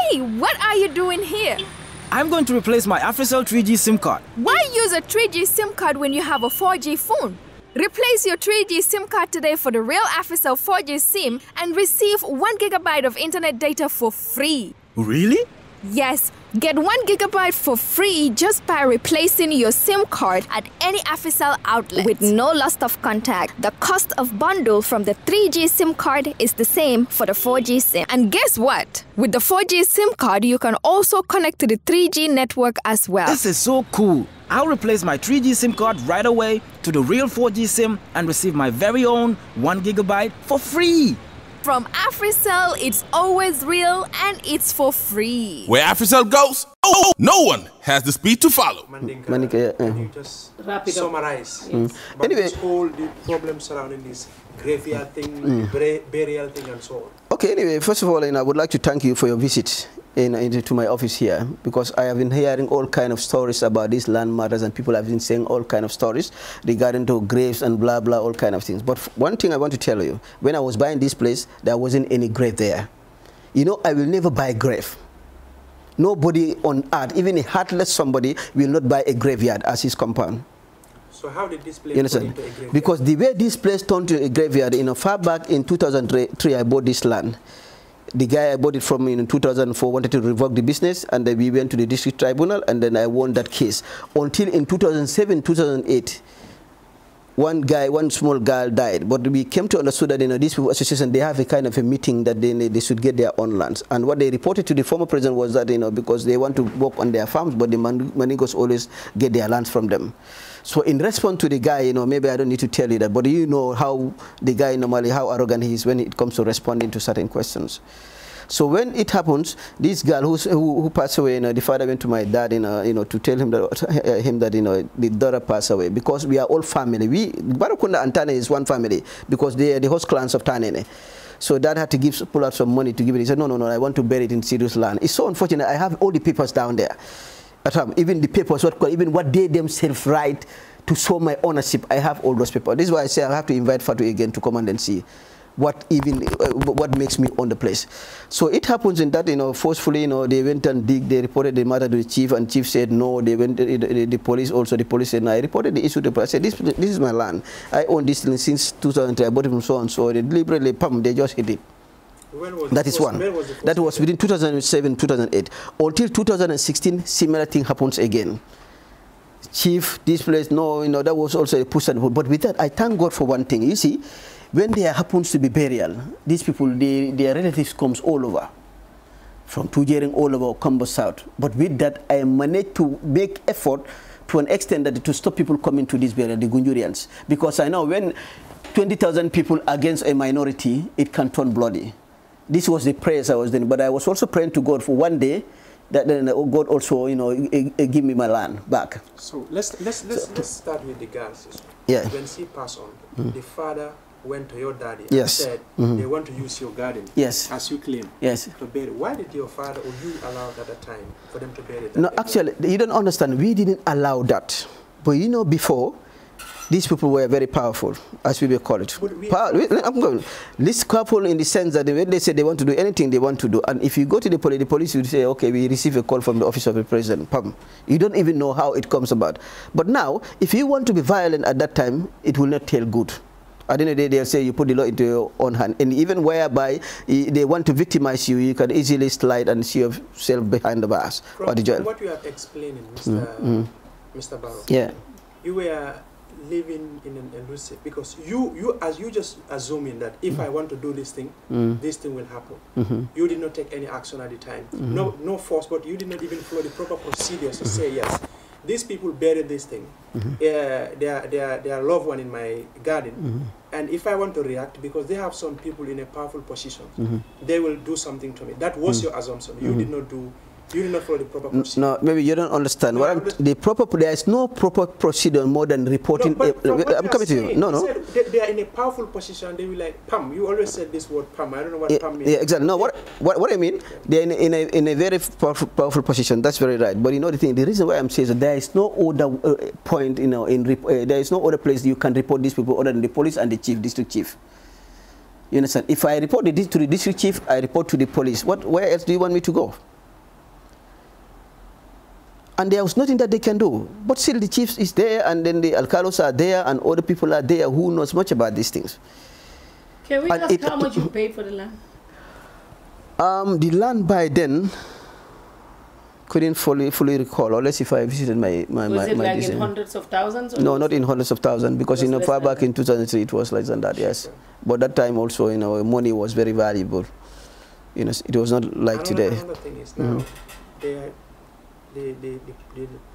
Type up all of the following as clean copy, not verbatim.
Hey, what are you doing here? I'm going to replace my AfriCell 3G SIM card. Why use a 3G SIM card when you have a 4G phone? Replace your 3G SIM card today for the real AfriCell 4G SIM and receive 1 GB of internet data for free. Really? Yes, get 1 GB for free just by replacing your SIM card at any AfriCell outlet. With no loss of contact, the cost of bundle from the 3G SIM card is the same for the 4G SIM. And guess what? With the 4G SIM card, you can also connect to the 3G network as well. This is so cool. I'll replace my 3G SIM card right away to the real 4G SIM and receive my very own 1 GB for free. From AfriCell, it's always real and it's for free. Where AfriCell goes, no one has the speed to follow. Mandinka, can you just summarize? But Anyway, this whole the problem surrounding this graveyard thing, burial thing, and so on. Okay, anyway, first of all, I would like to thank you for your visit to my office here, because I have been hearing all kind of stories about these land matters, and people have been saying all kind of stories regarding to graves and blah, blah, all kind of things. But one thing I want to tell you, when I was buying this place, there wasn't any grave there. You know, I will never buy a grave. Nobody on earth, even a heartless somebody, will not buy a graveyard as his compound. So how did this place turn into a graveyard? Because the way this place turned to a graveyard, far back in 2003, I bought this land. The guy I bought it from in 2004 wanted to revoke the business, and then we went to the district tribunal, and then I won that case. Until in 2007, 2008, one small girl died. But we came to understand that these people association, they have a kind of a meeting that they should get their own lands. And what they reported to the former president was that because they want to work on their farms, but the Maningos always get their lands from them. So in response to the guy, maybe I don't need to tell you that, but you know how the guy normally, how arrogant he is when it comes to responding to certain questions. So when it happens, this girl who passed away, the father went to my dad, to tell him that, the daughter passed away, because we are all family. Barakunda and Taneneh is one family, because they are the host clans of Taneneh. So dad had to pull out some money to give it. He said, no, I want to bury it in Seedou's land. It's so unfortunate. I have all the papers down there. Even the papers, even what they themselves write to show my ownership, I have all those papers. This is why I say I have to invite Fatu again to come and see what makes me own the place. So it happens in that, forcefully, they went and they reported the matter to the chief, and chief said no. They went the police also. The police said no. I reported the issue to the police. I said this is my land. I own this thing since 2003. I bought it from so and so. They deliberately, they just hit it. That is one. That was within 2007, 2008. Until 2016, similar thing happens again. Chief, this place, no, that was also a push and pull. But with that, I thank God for one thing. You see, when there happens to be burial, these people, their relatives comes all over. From Tujering all over, Combo South. But with that, I managed to make effort to an extent that to stop people coming to this burial, the Gunjurians. Because I know when 20,000 people against a minority, it can turn bloody. This was the prayers I was doing, but I was also praying to God for one day that then God also, give me my land back. So let's start with the girls. Yeah. When she passed on, the father went to your daddy and yes. said they want to use your garden. Yes. As you claim. Yes. To bury. Why did your father or you allow at that time for them to bury that? No, actually, you don't understand. We didn't allow that. But before, these people were very powerful, as we will call it. I'm going. This powerful in the sense that when they say they want to do anything they want to do, and if you go to the police will say, okay, we receive a call from the office of the president. You don't even know how it comes about. But now, if you want to be violent at that time, it will not tell good. At the end of the day, they'll say you put the law into your own hand. And even whereby they want to victimize you, you can easily slide and see yourself behind the bars or the jail. From what you have explained, Mr. Barrow, yeah, you were living in an elusive, because you just assuming that if I want to do this thing will happen. You did not take any action at the time. No force, but you did not even follow the proper procedures to say yes. These people buried this thing. Their loved one in my garden. And if I want to react, because they have some people in a powerful position, they will do something to me. That was your assumption. You did not do. You did not follow the proper procedure. No, maybe you don't understand. No, there is no proper procedure more than reporting. No, I'm coming to you. No. They are in a powerful position. They will like Pam. You always said this word Pam. I don't know what Pam means. Yeah, exactly. No, what I mean, they are in a very powerful position. That's very right. But the thing, the reason why I'm saying is that there is no other point, there is no other place you can report these people other than the police and the chief, district chief. You understand? If I report to the district chief, I report to the police. Where else do you want me to go? And there was nothing that they can do. But still the chiefs is there, and then the alcalos are there, and other people are there who knows much about these things. Can we ask how much you paid for the land? The land by then, couldn't fully recall, unless if I visited my Was it like in hundreds of thousands? Or no, not in hundreds of thousands, because far back in 2003 it was less than that, yes. But that time also, money was very valuable. It was not like today. Another thing is now, the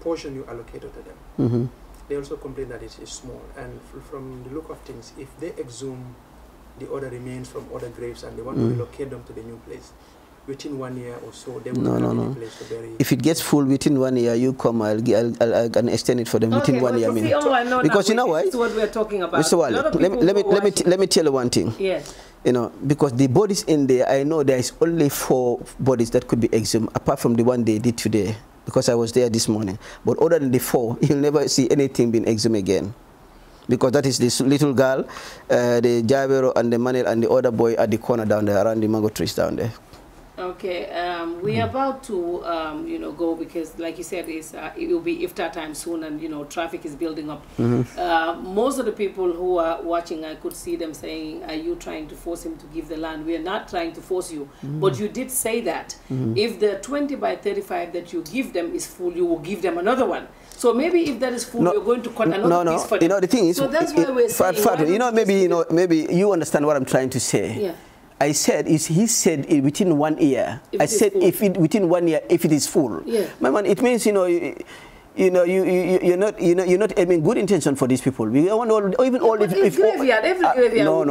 portion you allocated to them, they also complain that it is small. And from the look of things, if they exhume the other remains from other graves and they want to relocate them to the new place, within 1 year or so, they will have any place to bury. If it gets full within 1 year, you come, I'll extend it for them within 1 year. Because you know why? This is what we're talking about. Mr. Wale, let me tell you one thing. Yes. Because the bodies in there, I know there is only 4 bodies that could be exhumed, apart from the one they did today, because I was there this morning. But other than the 4, you'll never see anything being exhumed again. Because that is this little girl, the Jabero and the Manel and the other boy at the corner down there, around the mango trees down there. Okay, we're about to, go, because like you said, it will be iftar time soon, and, traffic is building up. Most of the people who are watching, I could see them saying, are you trying to force him to give the land? We are not trying to force you. But you did say that if the 20 by 35 that you give them is full, you will give them another one. So maybe if that is full, you're going to cut another piece for them. The thing is, so that's why we're saying, maybe you understand what I'm trying to say. Yeah. I said, he said within 1 year. I said within 1 year, if it is full. Yeah. My man, it means you're not aiming good intention for these people. We want all, even all. Every graveyard. No.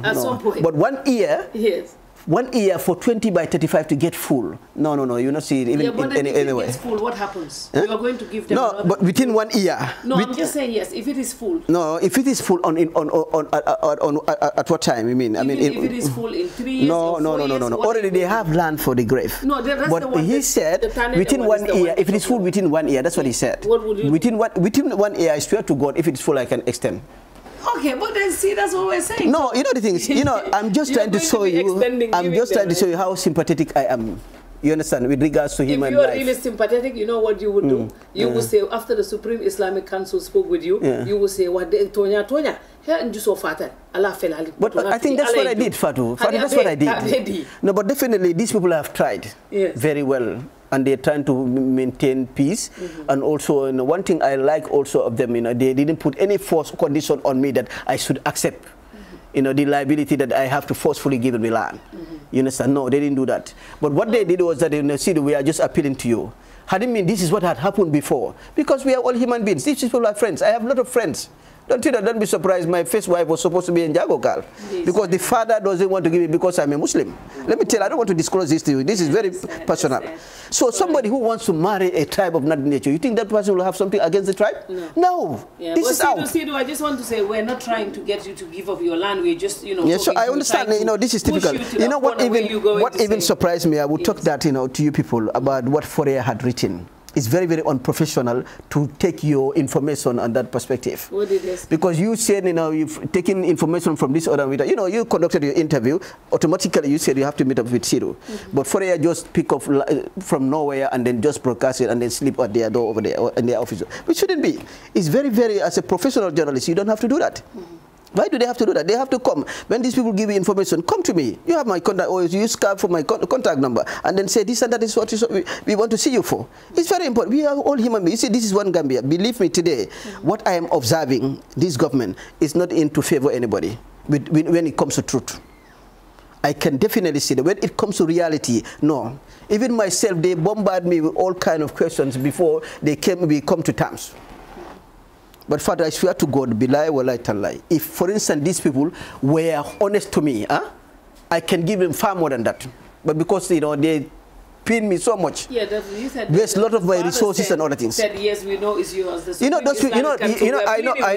At some point. But 1 year. Yes. 1 year for 20 by 35 to get full. No, you not see it even in any way. If it gets full, what happens? You are going to give them another. But within 1 year. No, I'm just saying yes. If it is full. No, if it is full at what time? You mean? If it is full in 3 years. No. Already they have land for the grave. No, that's but the one. He said within 1 year. If it is full within 1 year, that's what he said. What would you within 1 year? I swear to God, if it is full, I can extend. Okay, but then see, that's what we're saying. No, the thing is, I'm just trying to show you. I'm just trying to show you how sympathetic I am. You understand, with regards to human life. If you are really sympathetic, you know what you would do? You would say, after the Supreme Islamic Council spoke with you, you would say, what Tonya, here and just so fatal. But I think that's what I did, Fatu. That's what I did. No, but definitely these people have tried very well. And they're trying to maintain peace. And also, one thing I like also of them, they didn't put any force condition on me that I should accept, the liability that I have to forcefully give them the land. You understand? No, they didn't do that. But what they did was that, see, we are just appealing to you. I didn't mean this is what had happened before. Because we are all human beings. These people are friends. I have a lot of friends. Don't be surprised. My first wife was supposed to be in Jagokal. Because the father doesn't want to give me because I'm a Muslim. Let me tell you, I don't want to disclose this to you. This is very personal. So somebody who wants to marry a tribe of nothing nature, you think that person will have something against the tribe? No. Yeah, this is out. Seedou, I just want to say, we're not trying to get you to give up your land. We're just, Yeah, sure, I understand. This is typical. What even surprised me, I would talk that, to you people about what Fourier had written. It's very, very unprofessional to take your information on that perspective. What did they say? Because you said, you've taken information from this other meter. You conducted your interview. Automatically, you said you have to meet up with Seedou. But Fourier just pick up from nowhere and then just broadcast it and then sleep at their door over there in their office. Which shouldn't be. It's very, very, as a professional journalist, you don't have to do that. Why do they have to do that? They have to come. When these people give you information, come to me. You have my contact, or you Skype for my contact number, and then say this and that is what we want to see you for. It's very important. We are all human beings. You see, this is one Gambia. Believe me today, what I am observing, this government is not in to favor anybody when it comes to truth. I can definitely see that when it comes to reality, no. Even myself, they bombard me with all kinds of questions before we come to terms. But Father, I swear to God, bilai walai talai. If, for instance, these people were honest to me, I can give them far more than that. But because they pin me so much, you said there's a lot of my resources and other things. Said yes, we know it's yours. I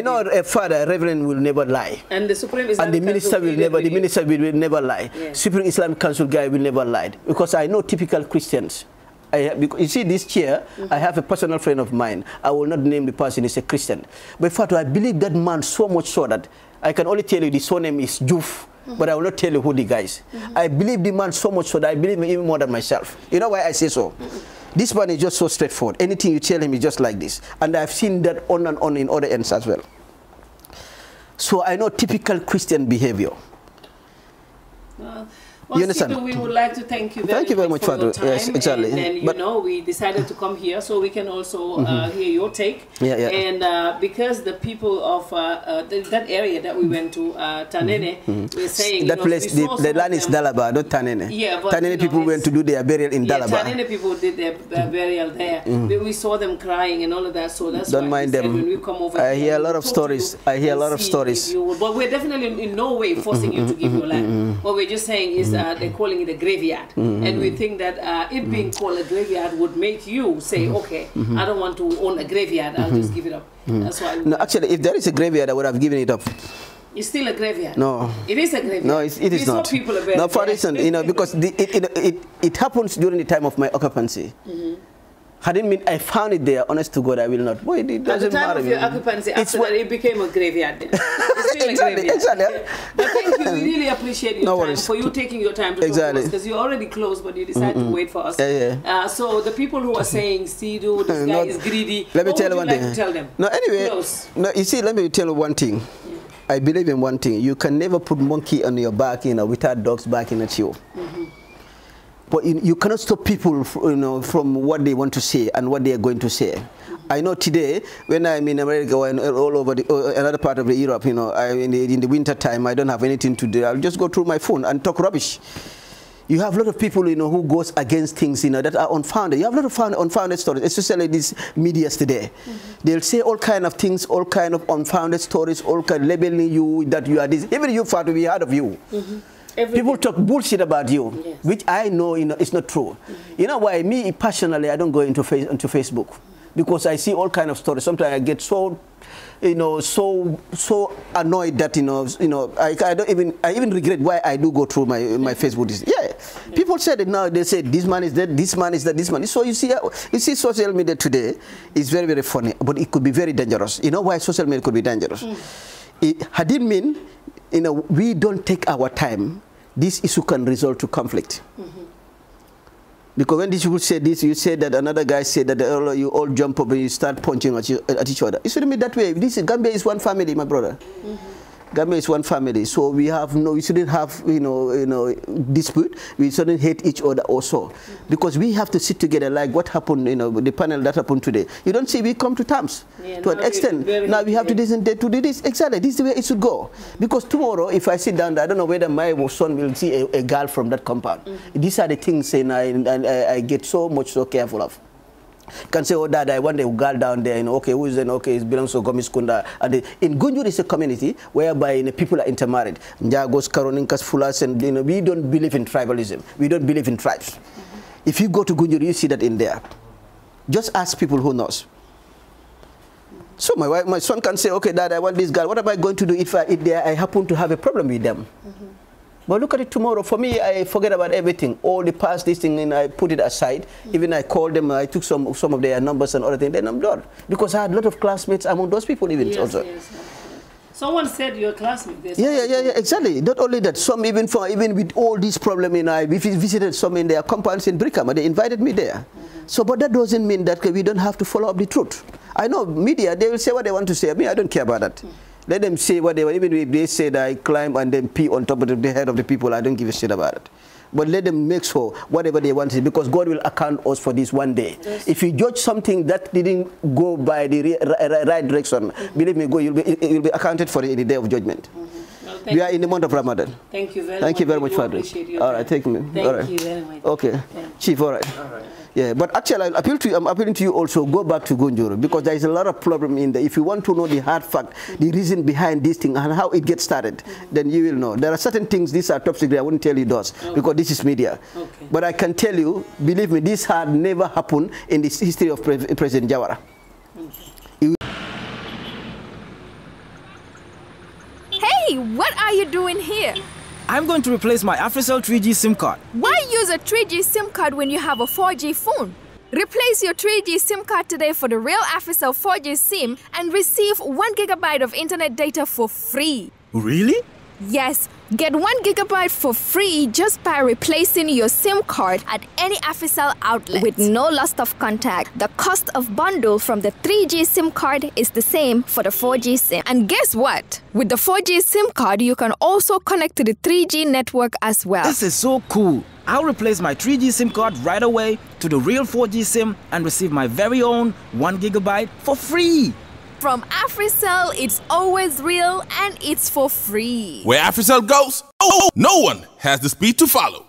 know a father, a reverend will never lie, and the Supreme Islamic and the minister will never lie. Yeah. Supreme Islamic Council guy will never lie, because I know typical Christians. You see this chair, I have a personal friend of mine. I will not name the person, he's a Christian. But Fatu, I believe that man so much so that I can only tell you the surname is Juf, but I will not tell you who the guy is. I believe the man so much so that I believe him even more than myself. You know why I say so? This one is just so straightforward. Anything you tell him is just like this. And I've seen that on and on in other ends as well. So I know typical Christian behavior. Well, You understand? Seedou, we would like to thank you very much for your time. Yes, exactly. And you know, we decided to come here so we can also hear your take. Yeah, yeah. And because the people of that area that we went to, Taneneh, we're saying that place, the land is Dalaba, not Taneneh. Yeah, but Taneneh people went to do their burial in Dalaba. Taneneh people did their burial there. We saw them crying and all of that. So that's Don't why mind we said them. when we come over I here, hear a lot of stories. I hear a lot of stories. But we're definitely in no way forcing you to give your land. What we're just saying is they're calling it a graveyard. And we think that it being called a graveyard would make you say, okay, I don't want to own a graveyard, I'll just give it up. That's why. No, actually, if there is a graveyard, I would have given it up. It's still a graveyard. No. It is a graveyard. No, it is not. People are no, for reason, you know, because it happens during the time of my occupancy. Hadn't mean I found it there, honest to God, I will not. Boy, it doesn't matter. At the time of your occupancy, after that, it became a graveyard. It's still exactly, a graveyard. exactly. But thank you. We really appreciate your time, for you taking your time to talk to us, because you're already close, but you decided to wait for us. So the people who are saying, Seedou, this guy is greedy, let me tell you one thing. Tell them? No, anyway, no, you see, let me tell you one thing. I believe in one thing. You can never put monkey on your back, you know, without dogs barking at you. But you cannot stop people, you know, from what they want to say and what they are going to say. I know today, when I'm in America and all over another part of Europe, you know, in the winter time, I don't have anything to do. I'll just go through my phone and talk rubbish. You have a lot of people, you know, who goes against things, you know, that are unfounded. You have a lot of unfounded stories, especially these medias today. They'll say all kind of things, all kind of unfounded stories, all kind of labeling you that you are this. Even you thought we heard of you. People talk bullshit about you, which I know, you know, it's not true. You know why? Me personally, I don't go into Facebook because I see all kind of stories. Sometimes I get so, you know, so annoyed that I even regret why I do go through my Facebook. People say that now. They say this man is dead, this man is that, this man. So you see, social media today is very, very funny, but it could be very dangerous. You know why social media could be dangerous? Had it mean, you know, we don't take our time, this issue can result to conflict. Because when these people say this, you say that, another guy said that, you all jump up and you start punching at each other. It shouldn't be that way. Gambia is one family, my brother. Gambia is one family, so we shouldn't have, you know, dispute. We shouldn't hate each other also, because we have to sit together like what happened, you know, the panel that happened today. You don't see we come to terms to an extent. Now we have to do this. Exactly, this is the way it should go. Because tomorrow, if I sit down, I don't know whether my son will see a girl from that compound. These are the things, and I get so careful of. Can say, oh, Dad, I want a girl down there, and okay, who is then? Okay, it belongs to Gomis Kunda. And in Gunjur is a community whereby people are intermarried. Njagos, Karoninkas, Fulas, and we don't believe in tribalism. We don't believe in tribes. If you go to Gunjur, you see that in there. Just ask people who knows. So my son can say, okay, Dad, I want this girl. What am I going to do if I happen to have a problem with them? But look at it tomorrow. For me, I forget about everything. All the past, this thing, and I put it aside. Even I called them, I took some of their numbers and other things, then I'm done. Because I had a lot of classmates among those people even also. Someone said you're a classmate. Yeah, exactly. Not only that, some even with all these problems, we visited some in their compounds in Brikama. They invited me there. So, but that doesn't mean that we don't have to follow up the truth. I know media, they will say what they want to say. Me, I don't care about that. Let them say what they want. Even if they say that I climb and then pee on top of the head of the people, I don't give a shit about it. But let them make sure whatever they want to, because God will account us for this one day. Yes. If you judge something that didn't go by the right direction, believe me, it will be accounted for in the day of judgment. Well, we are in the month of Ramadan. Thank you very much. Thank you very much, Father. All right, thank you. Thank you very much. Okay, Chief, all right. All right. Yeah, but actually, I'm appealing to you also, go back to Gunjur, because there is a lot of problem in there. If you want to know the hard fact, the reason behind this thing and how it gets started, then you will know. There are certain things, these are top secret, I wouldn't tell you those, because this is media. Okay. But I can tell you, believe me, this had never happened in the history of President Jawara. Hey, what are you doing here? I'm going to replace my AfriCell 3G SIM card. Why use a 3G SIM card when you have a 4G phone? Replace your 3G SIM card today for the real AfriCell 4G SIM and receive 1 GB of internet data for free. Really? Yes, get 1 gigabyte for free just by replacing your SIM card at any Africell outlet with no loss of contact. The cost of bundle from the 3G SIM card is the same for the 4G SIM. And guess what? With the 4G SIM card, you can also connect to the 3G network as well. This is so cool. I'll replace my 3G SIM card right away to the real 4G SIM and receive my very own 1 gigabyte for free. From Africell, it's always real and it's for free. Where Africell goes, no one has the speed to follow.